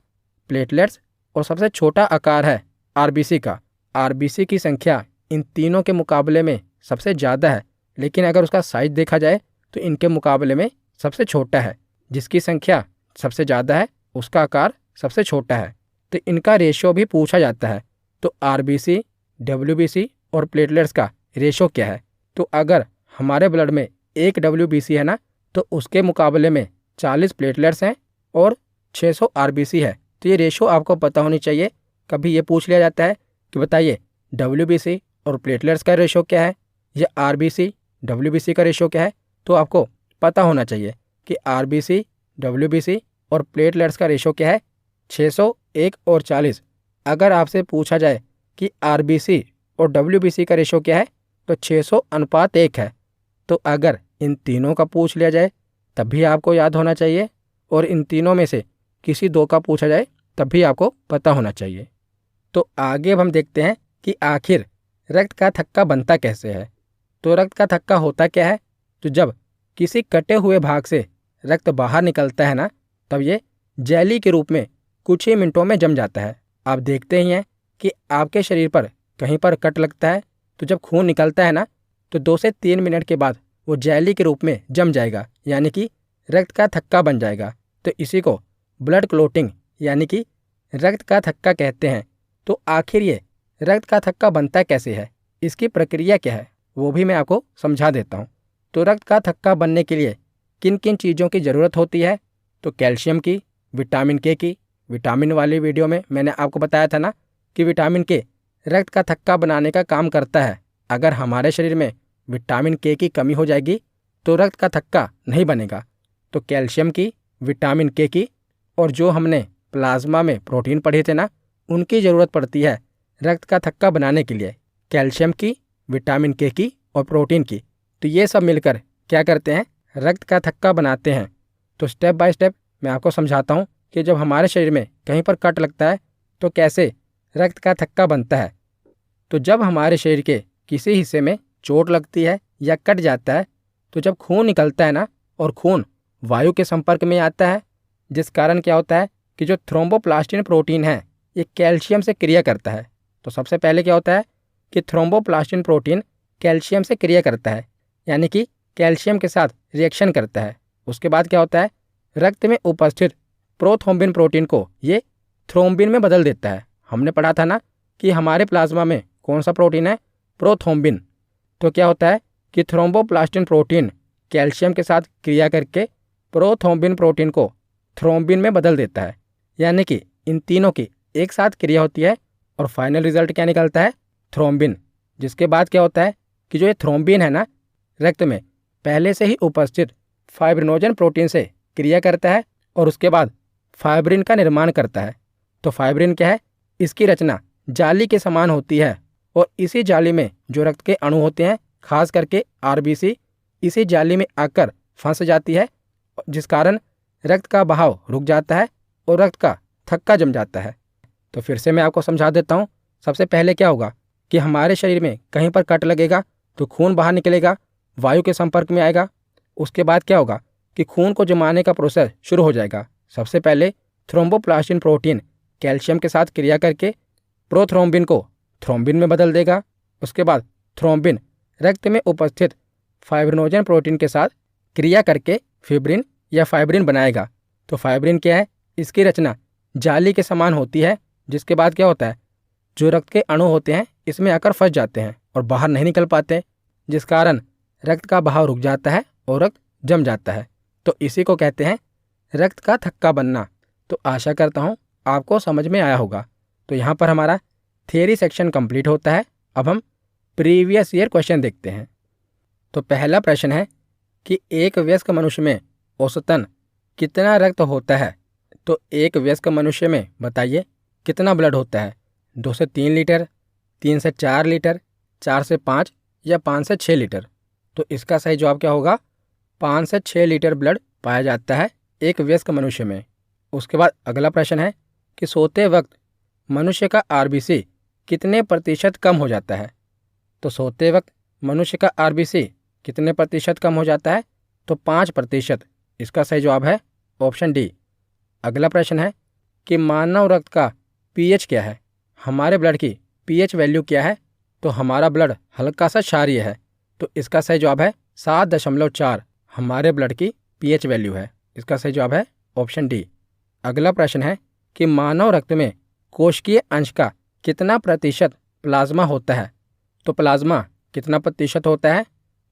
प्लेटलेट्स और सबसे छोटा आकार है आरबीसी का। आरबीसी की संख्या इन तीनों के मुकाबले में सबसे ज़्यादा है, लेकिन अगर उसका साइज देखा जाए तो इनके मुकाबले में सबसे छोटा है। जिसकी संख्या सबसे ज़्यादा है उसका आकार सबसे छोटा है। तो इनका रेशियो भी पूछा जाता है। तो आरबीसी, डब्ल्यूबीसी और प्लेटलेट्स का रेशियो क्या है? तो अगर हमारे ब्लड में 1 डब्ल्यूबीसी है ना, तो उसके मुकाबले में 40 प्लेटलेट्स हैं और 600 आरबीसी है। तो ये रेशियो आपको पता होनी चाहिए। कभी ये पूछ लिया जाता है कि बताइए डब्ल्यूबीसी और प्लेटलेट्स का रेशियो क्या है या आरबीसी डब्ल्यूबीसी का रेशियो क्या है, तो आपको पता होना चाहिए कि आरबीसी, डब्ल्यूबीसी और प्लेटलेट्स का रेशियो क्या है। 600, 1 और 40। अगर आपसे पूछा जाए कि आरबीसी और डब्ल्यूबीसी का रेशियो क्या है, तो 600:1 है। तो अगर इन तीनों का पूछ लिया जाए तब भी आपको याद होना चाहिए, और इन तीनों में से किसी 2 का पूछा जाए तब भी आपको पता होना चाहिए। तो आगे अब हम देखते हैं कि आखिर रक्त का थक्का बनता कैसे है। तो रक्त का थक्का होता क्या है? तो जब किसी कटे हुए भाग से रक्त बाहर निकलता है ना, तब ये जेली के रूप में कुछ ही मिनटों में जम जाता है। आप देखते ही हैं कि आपके शरीर पर कहीं पर कट लगता है तो जब खून निकलता है ना, तो 2 से 3 मिनट के बाद वो जेली के रूप में जम जाएगा, यानी कि रक्त का थक्का बन जाएगा। तो इसी को ब्लड क्लोटिंग यानी कि रक्त का थक्का कहते हैं। तो आखिर ये रक्त का थक्का बनता कैसे है, इसकी प्रक्रिया क्या है, वो भी मैं आपको समझा देता हूँ। तो रक्त का थक्का बनने के लिए किन किन चीज़ों की ज़रूरत होती है? तो कैल्शियम की, विटामिन के की। विटामिन वाली वीडियो में मैंने आपको बताया था ना कि विटामिन के रक्त का थक्का बनाने का काम करता है। अगर हमारे शरीर में विटामिन के की कमी हो जाएगी तो रक्त का थक्का नहीं बनेगा। तो कैल्शियम की, विटामिन के की, और जो हमने प्लाज्मा में प्रोटीन पढ़े थे ना, उनकी ज़रूरत पड़ती है रक्त का थक्का बनाने के लिए। कैल्शियम की, विटामिन के की और प्रोटीन की। तो ये सब मिलकर क्या करते हैं, रक्त का थक्का बनाते हैं। तो स्टेप बाय स्टेप मैं आपको समझाता हूँ कि जब हमारे शरीर में कहीं पर कट लगता है तो कैसे रक्त का थक्का बनता है। तो जब हमारे शरीर के किसी हिस्से में चोट लगती है या कट जाता है तो जब खून निकलता है ना, और खून वायु के संपर्क में आता है, जिस कारण क्या होता है कि जो थ्रोम्बोप्लास्टिन प्रोटीन है ये कैल्शियम से क्रिया करता है। तो सबसे पहले क्या होता है कि थ्रोम्बोप्लास्टिन प्रोटीन कैल्शियम से क्रिया करता है, यानी कि कैल्शियम के साथ रिएक्शन करता है। उसके बाद क्या होता है, रक्त में उपस्थित प्रोथ्रोम्बिन प्रोटीन को ये थ्रोम्बिन में बदल देता है। हमने पढ़ा था ना कि हमारे प्लाज्मा में कौन सा प्रोटीन है, प्रोथ्रोम्बिन। तो क्या होता है कि थ्रोम्बोप्लास्टिन प्रोटीन कैल्शियम के साथ क्रिया करके प्रोथ्रोम्बिन प्रोटीन को थ्रोम्बिन में बदल देता है, यानी कि इन तीनों की एक साथ क्रिया होती है और फाइनल रिजल्ट क्या निकलता है, थ्रोम्बिन। जिसके बाद क्या होता है कि जो ये थ्रोम्बिन है ना, रक्त में पहले से ही उपस्थित फाइब्रिनोजन प्रोटीन से क्रिया करता है और उसके बाद फाइब्रिन का निर्माण करता है। तो फाइब्रिन क्या है, इसकी रचना जाली के समान होती है और इसी जाली में जो रक्त के अणु होते हैं, खास करके आरबीसी, इसी जाली में आकर फंस जाती है, जिस कारण रक्त का बहाव रुक जाता है और रक्त का थक्का जम जाता है। तो फिर से मैं आपको समझा देता हूँ। सबसे पहले क्या होगा कि हमारे शरीर में कहीं पर कट लगेगा तो खून बाहर निकलेगा, वायु के संपर्क में आएगा। उसके बाद क्या होगा कि खून को जमाने का प्रोसेस शुरू हो जाएगा। सबसे पहले थ्रोम्बोप्लास्टिन प्रोटीन कैल्शियम के साथ क्रिया करके प्रोथ्रोम्बिन को थ्रोम्बिन में बदल देगा। उसके बाद थ्रोम्बिन रक्त में उपस्थित फाइब्रिनोजन प्रोटीन के साथ क्रिया करके फिब्रिन या फाइब्रिन बनाएगा। तो फाइब्रिन क्या है, इसकी रचना जाली के समान होती है, जिसके बाद क्या होता है, जो रक्त के अणु होते हैं इसमें आकर फंस जाते हैं और बाहर नहीं निकल पाते, जिस कारण रक्त का बहाव रुक जाता है और रक्त जम जाता है। तो इसी को कहते हैं रक्त का थक्का बनना। तो आशा करता हूँ आपको समझ में आया होगा। तो यहाँ पर हमारा थियरी सेक्शन कंप्लीट होता है। अब हम प्रीवियस ईयर क्वेश्चन देखते हैं। तो पहला प्रश्न है कि एक वयस्क मनुष्य में औसतन कितना रक्त होता है। तो एक वयस्क मनुष्य में बताइए कितना ब्लड होता है, 2 से 3 लीटर, 3 से 4 लीटर, 4 से 5 या 5 से 6 लीटर। तो इसका सही जवाब क्या होगा, 5 से 6 लीटर ब्लड पाया जाता है एक वयस्क मनुष्य में। उसके बाद अगला प्रश्न है कि सोते वक्त मनुष्य का आरबीसी कितने प्रतिशत कम हो जाता है। तो सोते वक्त मनुष्य का आरबीसी कितने प्रतिशत कम हो जाता है, तो 5%। इसका सही जवाब है ऑप्शन डी। अगला प्रश्न है कि मानव रक्त का पीएच क्या है। हमारे ब्लड की पीएच वैल्यू क्या है। तो हमारा ब्लड हल्का सा क्षारीय है, तो इसका सही जवाब है 7.4 हमारे ब्लड की पीएच वैल्यू है। इसका सही जवाब है ऑप्शन डी। अगला प्रश्न है कि मानव रक्त में कोशिकीय अंश का कितना प्रतिशत प्लाज्मा होता है। तो प्लाज्मा कितना प्रतिशत होता है,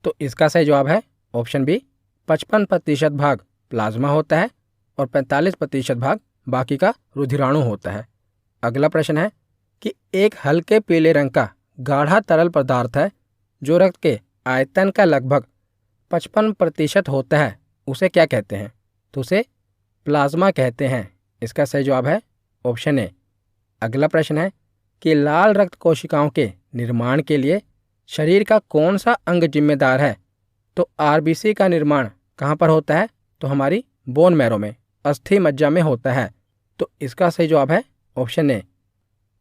तो इसका सही जवाब है ऑप्शन बी, 55% भाग प्लाज्मा होता है और 45% भाग बाकी का रुधिराणु होता है। अगला प्रश्न है कि एक हल्के पीले रंग का गाढ़ा तरल पदार्थ है जो रक्त के आयतन का लगभग 55% होता है, उसे क्या कहते हैं। तो उसे प्लाज्मा कहते हैं। इसका सही जवाब है ऑप्शन ए। अगला प्रश्न है कि लाल रक्त कोशिकाओं के निर्माण के लिए शरीर का कौन सा अंग जिम्मेदार है। तो आरबीसी का निर्माण कहाँ पर होता है, तो हमारी बोन मैरो में, अस्थि मज्जा में होता है। तो इसका सही जवाब है ऑप्शन ए।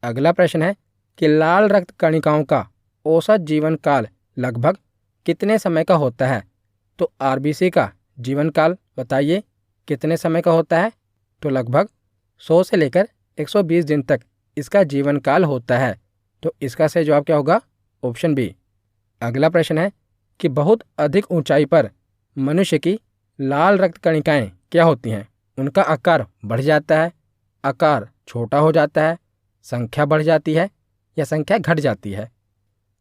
अगला प्रश्न है कि लाल रक्त कणिकाओं का औसत जीवन काल लगभग कितने समय का होता है। तो आरबीसी का जीवन काल बताइए कितने समय का होता है? तो लगभग 100 से लेकर 120 दिन तक इसका जीवन काल होता है। तो इसका सही जवाब क्या होगा? Option B. अगला प्रश्न है कि बहुत अधिक ऊंचाई पर मनुष्य की लाल रक्त कणिकाएं क्या होती हैं? उनका आकार बढ़ जाता है, आकार छोटा हो जाता है, संख्या बढ़ जाती है या संख्या घट जाती है?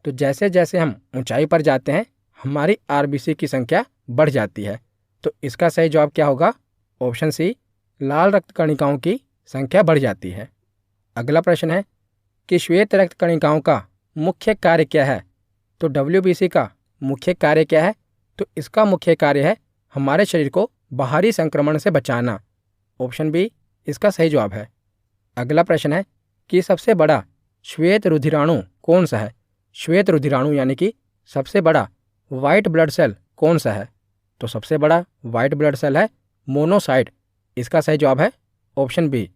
तो जैसे जैसे हम ऊंचाई पर जाते हैं हमारी आरबीसी की संख्या बढ़ जाती है। तो इसका सही जवाब क्या होगा? ऑप्शन सी, लाल रक्त कणिकाओं की संख्या बढ़ जाती है। अगला प्रश्न है कि श्वेत रक्त कणिकाओं का मुख्य कार्य क्या है? तो डब्ल्यूबीसी का मुख्य कार्य क्या है? तो इसका मुख्य कार्य है हमारे शरीर को बाहरी संक्रमण से बचाना। ऑप्शन बी इसका सही जवाब है। अगला प्रश्न है कि सबसे बड़ा श्वेत रुधिराणु कौन सा है? श्वेत रुधिराणु यानी कि सबसे बड़ा वाइट ब्लड सेल कौन सा है? तो सबसे बड़ा वाइट ब्लड सेल है मोनोसाइट। इसका सही जवाब है ऑप्शन बी।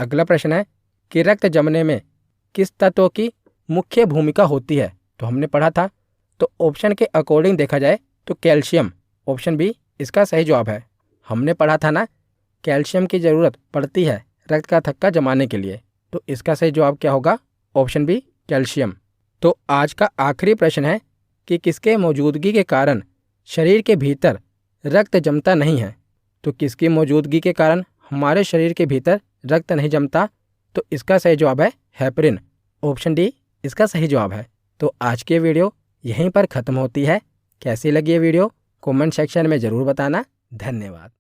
अगला प्रश्न है कि रक्त जमने में किस तत्व की मुख्य भूमिका होती है? तो हमने पढ़ा था, तो ऑप्शन के अकॉर्डिंग देखा जाए तो कैल्शियम। ऑप्शन बी इसका सही जवाब है। हमने पढ़ा था ना, कैल्शियम की ज़रूरत पड़ती है रक्त का थक्का जमाने के लिए। तो इसका सही जवाब क्या होगा? Option B calcium. तो आज का आखिरी प्रश्न है कि किसके मौजूदगी के कारण शरीर के भीतर रक्त जमता नहीं है? तो किसकी मौजूदगी के कारण हमारे शरीर के भीतर रक्त नहीं जमता? तो इसका सही जवाब है हेपरिन। ऑप्शन डी इसका सही जवाब है। तो आज की वीडियो यहीं पर ख़त्म होती है। कैसी लगी ये वीडियो कमेंट सेक्शन में ज़रूर बताना। धन्यवाद।